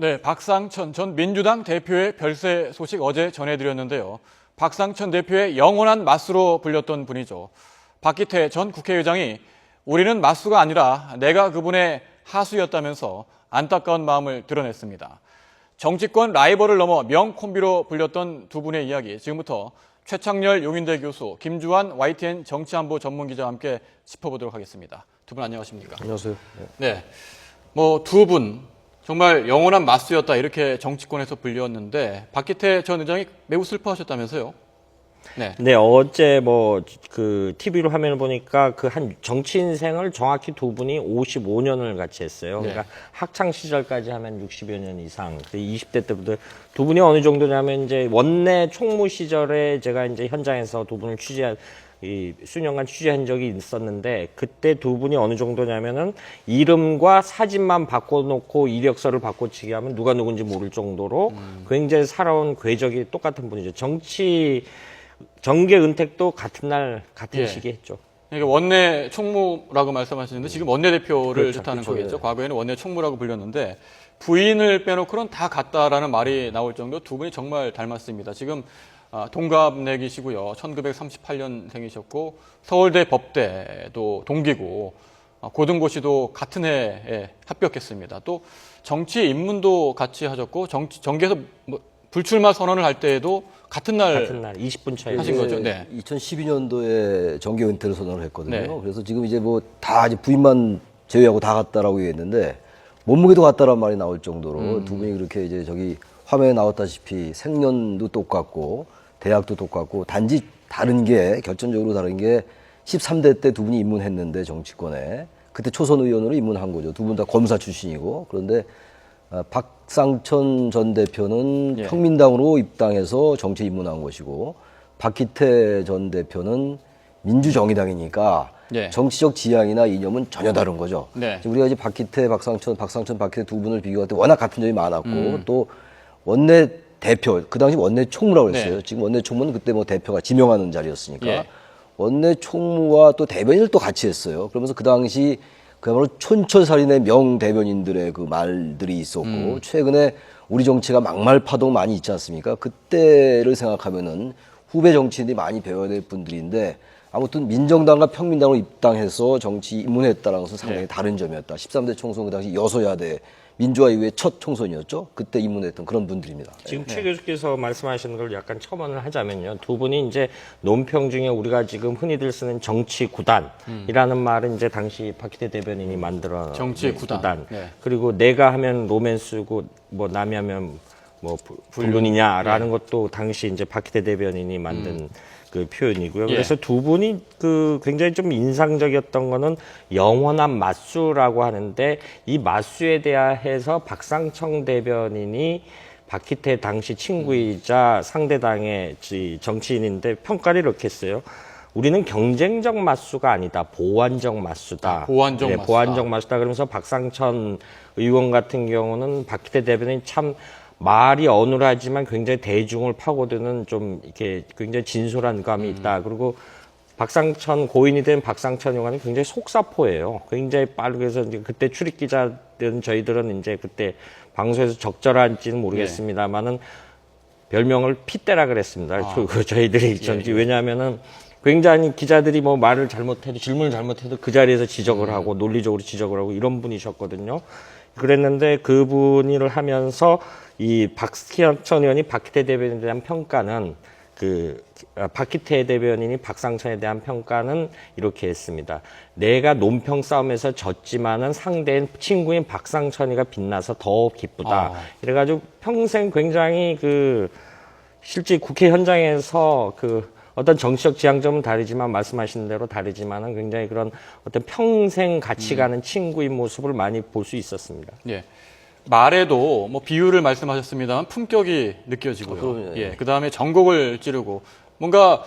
네, 박상천 전 민주당 대표의 별세 소식 어제 전해드렸는데요. 박상천 대표의 영원한 맞수로 불렸던 분이죠. 박기태 전 국회의장이 우리는 맞수가 아니라 내가 그분의 하수였다면서 안타까운 마음을 드러냈습니다. 정치권 라이벌을 넘어 명콤비로 불렸던 두 분의 이야기, 지금부터 최창렬 용인대 교수, 김주환 YTN 정치안보 전문기자와 함께 짚어보도록 하겠습니다. 두 분 안녕하십니까? 안녕하세요. 네, 두 분 정말 영원한 맞수였다 이렇게 정치권에서 불렸는데 박기태 전 의장이 매우 슬퍼하셨다면서요? 네, 어제 그 TV로 화면을 보니까 그 한 정치 인생을 정확히 두 분이 55년을 같이 했어요. 네. 그러니까 학창 시절까지 하면 60여 년 이상. 20대 때부터 두 분이 어느 정도냐면 이제 원내 총무 시절에 제가 이제 현장에서 두 분을 수년간 취재한 적이 있었는데 그때 두 분이 어느 정도냐면은 이름과 사진만 바꿔놓고 이력서를 바꿔치기 하면 누가 누군지 모를 정도로 굉장히 살아온 궤적이 똑같은 분이죠. 정계 은택도 같은 날 같은 시기에 했죠. 그러니까 원내 총무라고 말씀하시는데 지금 원내대표를 그렇죠, 뜻하는 그렇죠. 거겠죠. 과거에는 원내 총무라고 불렸는데 부인을 빼놓고는 다 같다라는 말이 나올 정도 두 분이 정말 닮았습니다. 지금 동갑내기시고요. 1938년생이셨고 서울대 법대도 동기고 고등고시도 같은 해에 합격했습니다. 또 정치 입문도 같이 하셨고 정계에서 불출마 선언을 할 때에도 같은 날 20분 차이 하신 거죠. 네. 2012년도에 정계 은퇴를 선언을 했거든요. 네. 그래서 지금 이제 다 이제 부인만 제외하고 다 같다라고 얘기했는데 몸무게도 같다라는 말이 나올 정도로 두 분이 그렇게 이제 저기 화면에 나왔다시피 생년도 똑같고 대학도 똑같고 단지 결정적으로 다른 게 13대 때 두 분이 입문했는데 정치권에 그때 초선 의원으로 입문한 거죠. 두 분 다 검사 출신이고. 그런데 박상천 전 대표는 평민당으로 입당해서 정치에 입문한 것이고 박기태 전 대표는 민주정의당이니까 정치적 지향이나 이념은 전혀 다른 거죠. 네. 우리가 이제 박상천, 박기태 두 분을 비교할 때 워낙 같은 점이 많았고 또 원내 대표, 그 당시 원내 총무라고 했어요. 네. 지금 원내 총무는 그때 대표가 지명하는 자리였으니까 원내 총무와 또 대변인을 또 같이 했어요. 그러면서 그 당시 그야말로 촌철살인의 명대변인들의 그 말들이 있었고 최근에 우리 정치가 막말 파동 많이 있지 않습니까? 그때를 생각하면은 후배 정치인들이 많이 배워야 될 분들인데 아무튼 민정당과 평민당으로 입당해서 정치 입문했다는 것은 상당히 다른 점이었다. 13대 총선 그 당시 여소야대 민주화 이후에 첫 총선이었죠. 그때 입문했던 그런 분들입니다. 지금 최 교수께서 말씀하시는 걸 약간 첨언을 하자면요. 두 분이 이제 논평 중에 우리가 지금 흔히들 쓰는 정치 구단이라는 말은 이제 당시 박기태 대변인이 만들어 정치 구단. 네. 그리고 내가 하면 로맨스고 남이 하면 불륜이냐라는 것도 당시 이제 박기태 대변인이 만든 그 표현이고요. 그래서 두 분이 그 굉장히 좀 인상적이었던 거는 영원한 맞수라고 하는데 이 맞수에 대해서 박상청 대변인이 박기태 당시 친구이자 상대당의 정치인인데 평가를 이렇게 했어요. 우리는 경쟁적 맞수가 아니다. 보완적 맞수다. 보완적 맞수다. 보완적 맞수다. 그러면서 박상천 의원 같은 경우는 박기태 대변인이 참 말이 어눌하지만 굉장히 대중을 파고드는 좀 이렇게 굉장히 진솔한 감이 있다. 그리고 고인이 된 박상천 의원이 굉장히 속사포예요. 굉장히 빠르게 해서 이제 그때 출입 기자들은 저희들은 이제 그때 방송에서 적절한지는 모르겠습니다만은 별명을 핏대라 그랬습니다. 저희들이 왜냐하면은 굉장히 기자들이 말을 잘못해도 질문을 잘못해도 그 자리에서 지적을 하고 논리적으로 지적을 하고 이런 분이셨거든요. 그랬는데 그분을 하면서 이 박상천 의원이 박기태 대변인에 대한 평가는 박기태 대변인이 박상천에 대한 평가는 이렇게 했습니다. 내가 논평 싸움에서 졌지만은 상대인 친구인 박상천이가 빛나서 더 기쁘다. 이래가지고 평생 굉장히 실제 국회 현장에서 어떤 정치적 지향점은 다르지만 말씀하신 대로 다르지만은 굉장히 그런 어떤 평생 같이 가는 친구인 모습을 많이 볼 수 있었습니다. 예. 말에도 비유를 말씀하셨습니다만 품격이 느껴지고요. 그 다음에 전곡을 찌르고 뭔가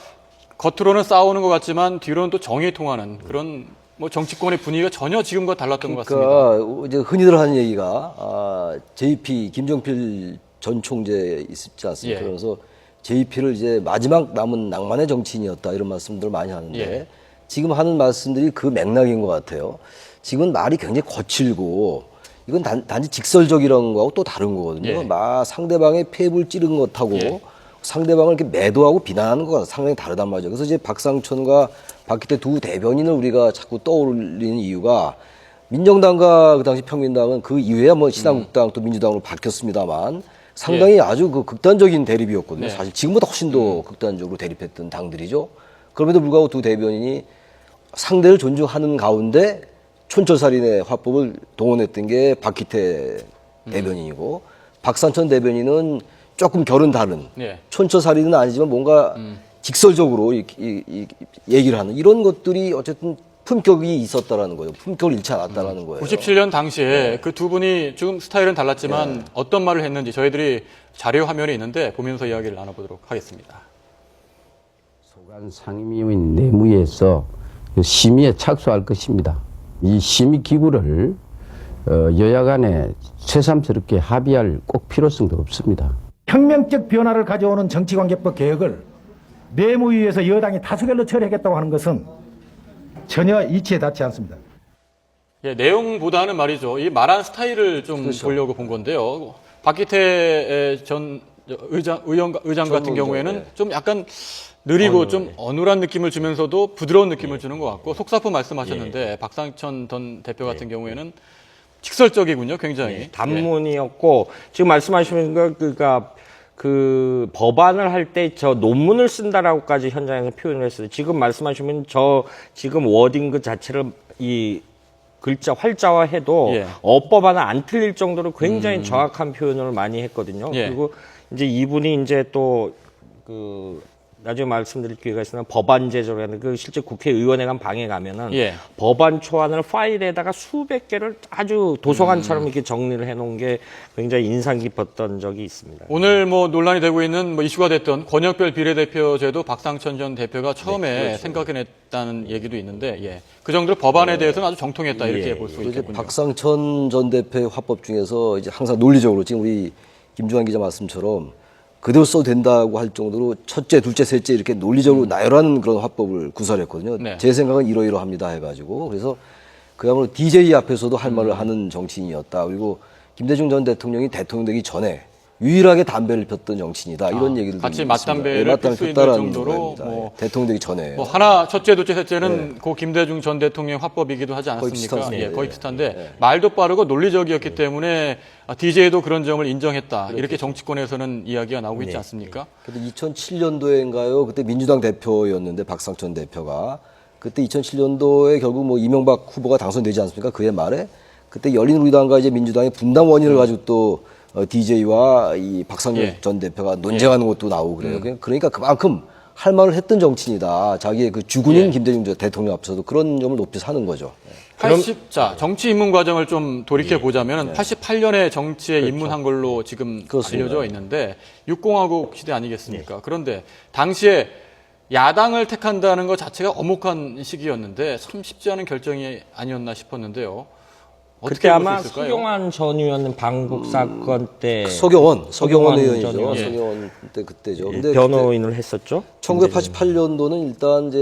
겉으로는 싸우는 것 같지만 뒤로는 또 정이 통하는 그런 정치권의 분위기가 전혀 지금과 달랐던 것 같습니다. 그러니까 이제 흔히들 하는 얘기가 JP 김종필 전 총재 있지 않습니까? 그래서 JP를 이제 마지막 남은 낭만의 정치인이었다 이런 말씀들 많이 하는데 지금 하는 말씀들이 그 맥락인 것 같아요. 지금은 말이 굉장히 거칠고 이건 단지 직설적이라는 거하고 또 다른 거거든요. 예. 막 상대방의 폐부를 찌른 것하고 예. 상대방을 이렇게 매도하고 비난하는 거가 상당히 다르단 말이죠. 그래서 이제 박상천과 박기태 두 대변인을 우리가 자꾸 떠올리는 이유가 민정당과 그 당시 평민당은 그 이후에야 뭐 신한국당 또 민주당으로 바뀌었습니다만 상당히 아주 그 극단적인 대립이었거든요. 네. 사실 지금보다 훨씬 더 극단적으로 대립했던 당들이죠. 그럼에도 불구하고 두 대변인이 상대를 존중하는 가운데 촌철살인의 화법을 동원했던 게 박기태 대변인이고 박상천 대변인은 조금 결은 다른 예. 촌철살인은 아니지만 뭔가 직설적으로 얘기를 하는 이런 것들이 어쨌든 품격이 있었다라는 거예요. 품격을 잃지 않았다라는 거예요. 97년 당시에 그 두 분이 지금 스타일은 달랐지만 어떤 말을 했는지 저희들이 자료 화면에 있는데 보면서 이야기를 나눠보도록 하겠습니다. 소관 상임위원 내무에서 심의에 착수할 것입니다. 이 심의 기구를 여야 간에 새삼스럽게 합의할 꼭 필요성도 없습니다. 혁명적 변화를 가져오는 정치관계법 개혁을 내무위에서 여당이 다수결로 처리하겠다고 하는 것은 전혀 이치에 닿지 않습니다. 예, 내용보다는 말이죠. 이 말한 스타일을 좀 보려고 본 건데요. 박기태 전 의장 같은 경우에는 좀 약간 느리고 좀 어눌한 느낌을 주면서도 부드러운 느낌을 주는 것 같고 속사포 말씀하셨는데 박상천 전 대표 같은 경우에는 직설적이군요, 굉장히. 단문이었고 지금 말씀하시는 거 그러니까 그 법안을 할 때 저 논문을 쓴다라고까지 현장에서 표현을 했어요. 지금 말씀하시면 저 지금 워딩 그 자체를 이 글자 활자화해도 예. 어법 하나 안 틀릴 정도로 굉장히 정확한 표현을 많이 했거든요. 예. 그리고 이제 이분이 이제 또 그 나중에 말씀드릴 기회가 있으면 법안 제조라는 그 실제 국회의원회관 방에 가면은 예. 법안 초안을 파일에다가 수백 개를 아주 도서관처럼 이렇게 정리를 해놓은 게 굉장히 인상 깊었던 적이 있습니다. 오늘 뭐 논란이 되고 있는 뭐 이슈가 됐던 권역별 비례대표제도 박상천 전 대표가 처음에 생각해냈다는 얘기도 있는데 예. 그 정도로 법안에 대해서는 아주 정통했다 이렇게 볼 수 이제 있겠군요. 박상천 전 대표의 화법 중에서 이제 항상 논리적으로 지금 우리 김주환 기자 말씀처럼 그대로 써도 된다고 할 정도로 첫째, 둘째, 셋째 이렇게 논리적으로 나열하는 그런 화법을 구사했거든요. 네. 제 생각은 이러이러합니다 해가지고 그래서 그야말로 DJ 앞에서도 할 말을 하는 정치인이었다. 그리고 김대중 전 대통령이 대통령 되기 전에 유일하게 담배를 폈던 정치인이다. 이런 얘기를 같이 있습니다. 맞담배를 네, 필 수 있는 폈다라는 정도로 거입니다. 뭐 대통령 되기 전에. 뭐 하나 첫째, 둘째, 셋째는 고 김대중 전 대통령 화법이기도 하지 않았습니까? 비슷하습니다. 예, 거의 비슷한데 말도 빠르고 논리적이었기 때문에 DJ도 그런 점을 인정했다. 이렇게 정치권에서는 이야기가 나오고 있지 않습니까? 그때 2007년도인가요? 그때 민주당 대표였는데 박상천 대표가 그때 2007년도에 결국 뭐 이명박 후보가 당선되지 않습니까? 그해 말에 그때 열린우리당과 이제 민주당의 분당 원인을 가지고 또 DJ와 이 박상현 전 대표가 논쟁하는 것도 나오고 그래요. 그러니까 그만큼 할 말을 했던 정치인이다. 자기의 그 주군인 김대중 대통령 앞에서도 그런 점을 높이 사는 거죠. 자, 정치 입문 과정을 좀 돌이켜 보자면 88년에 정치에 입문한 걸로 지금 그렇습니다. 알려져 있는데 6공화국 시대 아니겠습니까? 그런데 당시에 야당을 택한다는 것 자체가 엄혹한 시기였는데 참 쉽지 않은 결정이 아니었나 싶었는데요. 그때 어떻게 볼 아마 수 있을까요? 서경환 전 의원 방북 사건 때 서경원 서경환 의원이죠. 전 의원. 서경원 때 그때죠. 근데 변호인을 했었죠. 1988년도는 일단 이제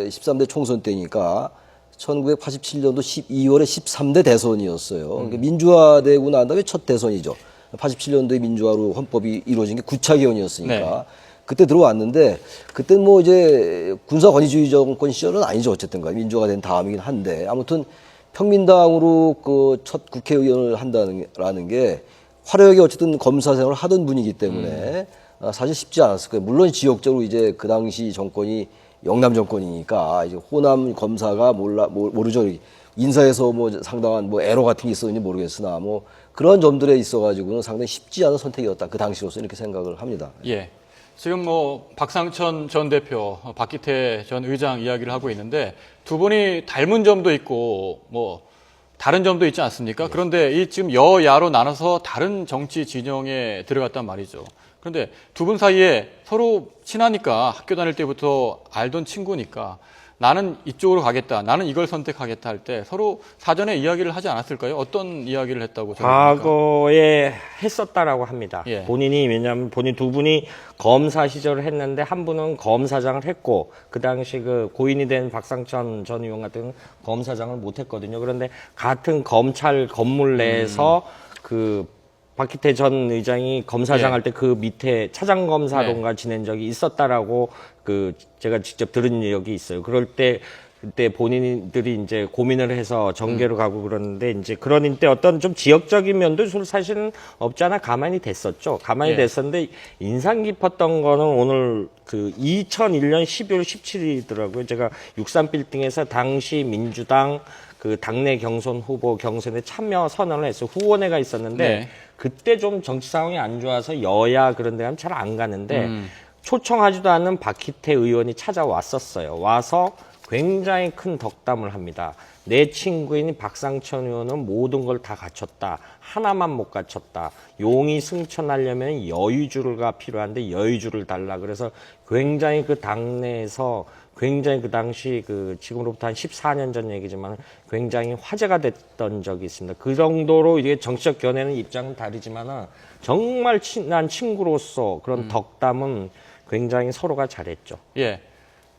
13대 총선 때니까 1987년도 12월에 13대 대선이었어요. 그러니까 민주화되고 난 다음에 첫 대선이죠. 87년도에 민주화로 헌법이 이루어진 게 9차 개헌이었으니까 네. 그때 들어왔는데 그때 뭐 이제 군사 권위주의 정권 시절은 아니죠. 어쨌든 간에 민주화가 된 다음이긴 한데 아무튼 평민당으로 그 첫 국회의원을 한다는 게 화려하게 어쨌든 검사 생활을 하던 분이기 때문에 사실 쉽지 않았을 거예요. 물론 지역적으로 이제 그 당시 정권이 영남 정권이니까 이제 호남 검사가 모르죠. 인사에서 뭐 상당한 뭐 에러 같은 게 있었는지 모르겠으나 뭐 그런 점들에 있어가지고는 상당히 쉽지 않은 선택이었다. 그 당시로서 이렇게 생각을 합니다. 예. 지금 뭐 박상천 전 대표, 박기태 전 의장 이야기를 하고 있는데 두 분이 닮은 점도 있고 뭐 다른 점도 있지 않습니까? 그런데 이 지금 여야로 나눠서 다른 정치 진영에 들어갔단 말이죠. 그런데 두 분 사이에 서로 친하니까 학교 다닐 때부터 알던 친구니까 나는 이쪽으로 가겠다, 나는 이걸 선택하겠다 할 때 서로 사전에 이야기를 하지 않았을까요? 어떤 이야기를 했다고 생각합니까? 과거에 했었다라고 합니다. 예. 본인이 왜냐하면 본인 두 분이 검사 시절을 했는데 한 분은 검사장을 했고 그 당시 그 고인이 된 박상천 전 의원 같은 경우는 검사장을 못했거든요. 그런데 같은 검찰 건물 내에서 그 박기태 전 의장이 검사장 예. 할 때 그 밑에 차장 검사론가 지낸 적이 있었다라고 그 제가 직접 들은 적이 있어요. 그럴 때 그때 본인들이 이제 고민을 해서 정계로 가고 그러는데 이제 그런 때 어떤 좀 지역적인 면도 사실은 없지 않아 가만히 됐었죠. 가만히 예. 됐었는데 인상 깊었던 거는 오늘 그 2001년 12월 17일이더라고요. 제가 63빌딩에서 당시 민주당 그 당내 경선 후보 경선에 참여 선언을 해서 후원회가 있었는데 네. 그때 좀 정치 상황이 안 좋아서 여야 그런 데 가면 잘 안 가는데 초청하지도 않은 박희태 의원이 찾아왔었어요. 와서 굉장히 큰 덕담을 합니다. 내 친구인 박상천 의원은 모든 걸 다 갖췄다. 하나만 못 갖췄다. 용이 승천하려면 여의주가 필요한데 여의주를 달라. 그래서 굉장히 그 당내에서 굉장히 그 당시 그 지금으로부터 한 14년 전 얘기지만 굉장히 화제가 됐던 적이 있습니다. 그 정도로 이게 정치적 견해는 입장은 다르지만은 정말 친한 친구로서 그런 덕담은 굉장히 서로가 잘했죠. 예.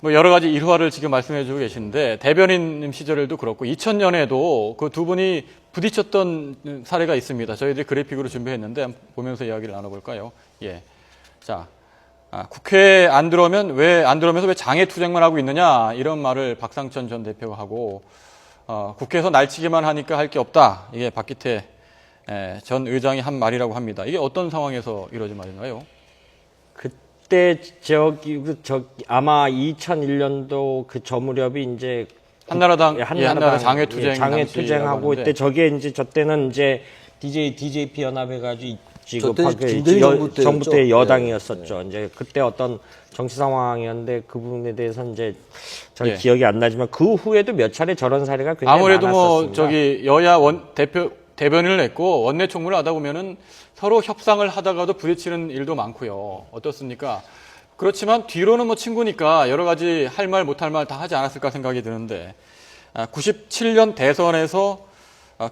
뭐 여러 가지 일화를 지금 말씀해 주고 계시는데 대변인 시절에도 그렇고 2000년에도 그 두 분이 부딪혔던 사례가 있습니다. 저희들이 그래픽으로 준비했는데 한번 보면서 이야기를 나눠볼까요? 예. 자, 국회에 안 들어오면 안 들어오면서 왜 장애 투쟁만 하고 있느냐 이런 말을 박상천 전 대표가 하고 국회에서 날치기만 하니까 할 게 없다. 이게 박기태 전 의장이 한 말이라고 합니다. 이게 어떤 상황에서 이루어진 말인가요? 그때 아마 2001년도 그 저 무렵이 이제 한나라당 장애 투쟁 장애 당시라고 투쟁하고 하는데. 이때 저게 이제 저 때는 이제 DJP 연합해가지고 저때 김대중 정부 때 때였죠? 여당이었었죠. 이제 그때 어떤 정치 상황이었는데 그 부분에 대해서 이제 잘 예. 기억이 안 나지만 그 후에도 몇 차례 저런 사례가 굉장히 아무래도 많았었습니다. 여야 대변인을 냈고 원내 총무를 하다 보면은 서로 협상을 하다가도 부딪히는 일도 많고요. 어떻습니까? 그렇지만 뒤로는 뭐 친구니까 여러 가지 할 말 못할 말 다 하지 않았을까 생각이 드는데 97년 대선에서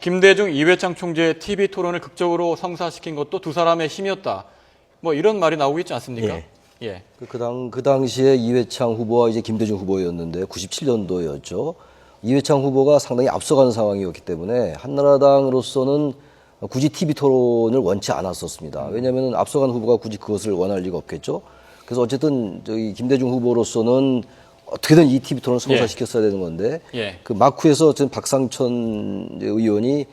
김대중 이회창 총재의 TV 토론을 극적으로 성사시킨 것도 두 사람의 힘이었다. 뭐 이런 말이 나오고 있지 않습니까? 예. 예. 그 당시에 이회창 후보와 이제 김대중 후보였는데 97년도였죠. 이회창 후보가 상당히 앞서가는 상황이었기 때문에 한나라당으로서는 굳이 TV 토론을 원치 않았었습니다. 왜냐하면 앞서간 후보가 굳이 그것을 원할 리가 없겠죠. 그래서 어쨌든 저희 김대중 후보로서는 어떻게든 이 TV 토론을 성사시켰어야 되는 건데 예. 그 마쿠에서 지금 박상천 의원이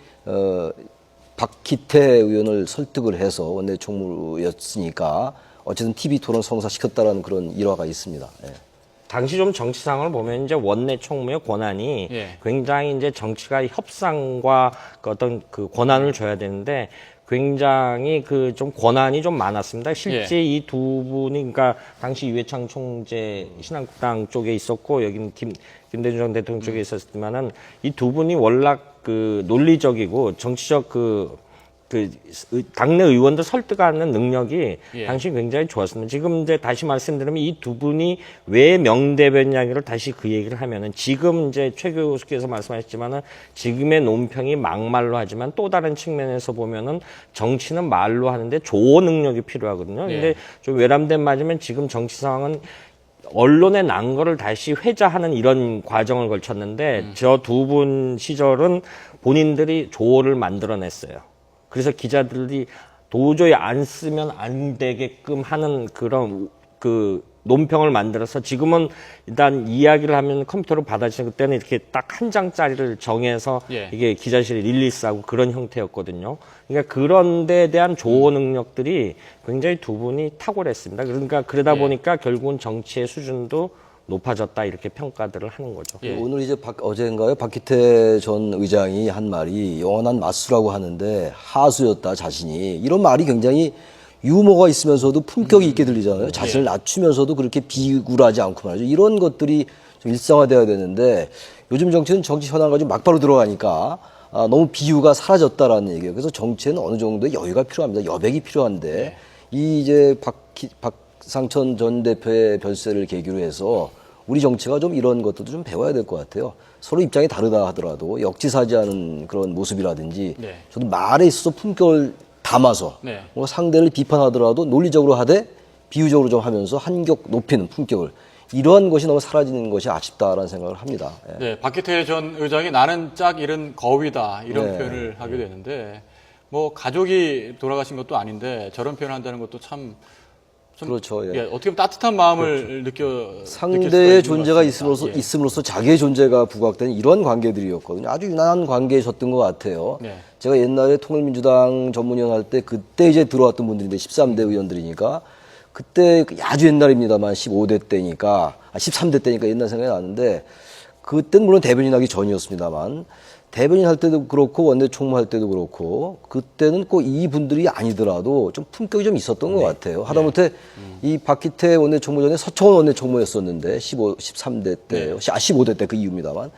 박기태 의원을 설득을 해서 원내 총무였으니까 어쨌든 TV 토론 성사시켰다라는 그런 일화가 있습니다. 예. 당시 좀 정치 상황을 보면 이제 원내 총무의 권한이 예. 굉장히 이제 정치가 협상과 그 어떤 그 권한을 줘야 되는데 굉장히 그 좀 권한이 좀 많았습니다. 실제 이 두 분이 그러니까 당시 이회창 총재 신한국당 쪽에 있었고 여기는 김대중 전 대통령 쪽에 있었지만은 이 두 분이 워낙 그 논리적이고 정치적 그 당내 의원들 설득하는 능력이 예. 당시 굉장히 좋았습니다. 지금 이제 다시 말씀드리면 이 두 분이 왜 명대변 이야기를 다시 그 얘기를 하면은 지금 이제 최 교수께서 말씀하셨지만은 지금의 논평이 막말로 하지만 또 다른 측면에서 보면은 정치는 말로 하는데 조어 능력이 필요하거든요. 근데 예. 좀 외람된 말이면 지금 정치 상황은 언론에 난 거를 다시 회자하는 이런 과정을 거쳤는데 저 두 분 시절은 본인들이 조어를 만들어냈어요. 그래서 기자들이 도저히 안 쓰면 안 되게끔 하는 그런 그 논평을 만들어서 지금은 일단 이야기를 하면 컴퓨터로 받아주는 그때는 이렇게 딱 한 장짜리를 정해서 예. 이게 기자실에 릴리스하고 그런 형태였거든요. 그러니까 그런 데에 대한 조어 능력들이 굉장히 두 분이 탁월했습니다. 그러니까 그러다 예. 보니까 결국은 정치의 수준도 높아졌다 이렇게 평가들을 하는 거죠. 예. 오늘 이제 어제인가요? 박기태 전 의장이 한 말이 영원한 맞수라고 하는데 하수였다 자신이 이런 말이 굉장히 유머가 있으면서도 품격이 있게 들리잖아요. 자신을 낮추면서도 그렇게 비굴하지 않고 말이죠. 이런 것들이 좀 일상화돼야 되는데 요즘 정치는 정치 현안 가지고 막바로 들어가니까 너무 비유가 사라졌다라는 얘기예요. 그래서 정치에는 어느 정도의 여유가 필요합니다. 여백이 필요한데 이 이제 박상천 전 대표의 별세를 계기로 해서 우리 정치가 좀 이런 것들도 좀 배워야 될 것 같아요. 서로 입장이 다르다 하더라도 역지사지하는 그런 모습이라든지 네. 저도 말에 있어서 품격을 담아서 네. 뭐 상대를 비판하더라도 논리적으로 하되 비유적으로 좀 하면서 한격 높이는 품격을 이러한 것이 너무 사라지는 것이 아쉽다라는 생각을 합니다. 예. 네, 박기태 전 의장이 나는 짝 잃은 거위다 이런 네. 표현을 하게 되는데 뭐 가족이 돌아가신 것도 아닌데 저런 표현을 한다는 것도 참 그렇죠. 예. 예, 어떻게 보면 따뜻한 마음을 느낄 수가 상대의 있는 존재가 것 같습니다. 있음으로써 자기의 존재가 부각되는 이런 관계들이었거든요. 아주 유난한 관계셨던 것 같아요. 네. 제가 옛날에 통일민주당 전문위원 할 때 그때 이제 들어왔던 분들인데 13대 의원들이니까 그때 아주 옛날입니다만 15대 때니까 13대 때니까 옛날 생각이 나는데 그때는 물론 대변인 하기 전이었습니다만 대변인 할 때도 그렇고 원내 총무할 때도 그렇고 그때는 꼭 이분들이 아니더라도 좀 품격이 좀 있었던 것 같아요. 하다못해 이 박기태 원내 총무 전에 서청원 원내 총무였었는데 13대 때, 15대 때 그 이후입니다만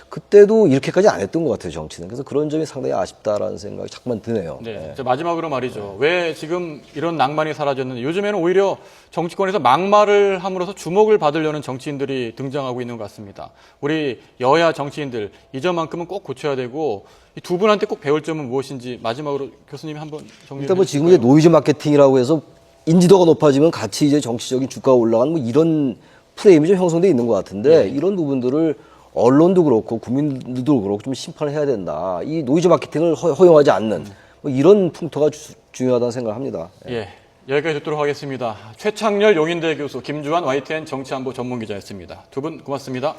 그때도 이렇게까지 안 했던 것 같아요, 정치는. 그래서 그런 점이 상당히 아쉽다라는 생각이 자꾸만 드네요. 네. 자, 마지막으로 말이죠. 왜 지금 이런 낭만이 사라졌는지 요즘에는 오히려 정치권에서 막말을 함으로써 주목을 받으려는 정치인들이 등장하고 있는 것 같습니다. 우리 여야 정치인들 이 점만큼은 꼭 고쳐야 되고 이 두 분한테 꼭 배울 점은 무엇인지 마지막으로 교수님이 한번 정리해 일단 뭐 주실까요? 지금 이제 노이즈 마케팅이라고 해서 인지도가 높아지면 같이 이제 정치적인 주가가 올라가는 뭐 이런 프레임이 좀 형성돼 있는 것 같은데 이런 부분들을 언론도 그렇고 국민들도 그렇고 좀 심판을 해야 된다. 이 노이즈 마케팅을 허용하지 않는 뭐 이런 풍토가 중요하다는 생각을 합니다. 예, 여기까지 듣도록 하겠습니다. 최창렬 용인대 교수, 김주환 YTN 정치안보 전문기자였습니다. 두 분 고맙습니다.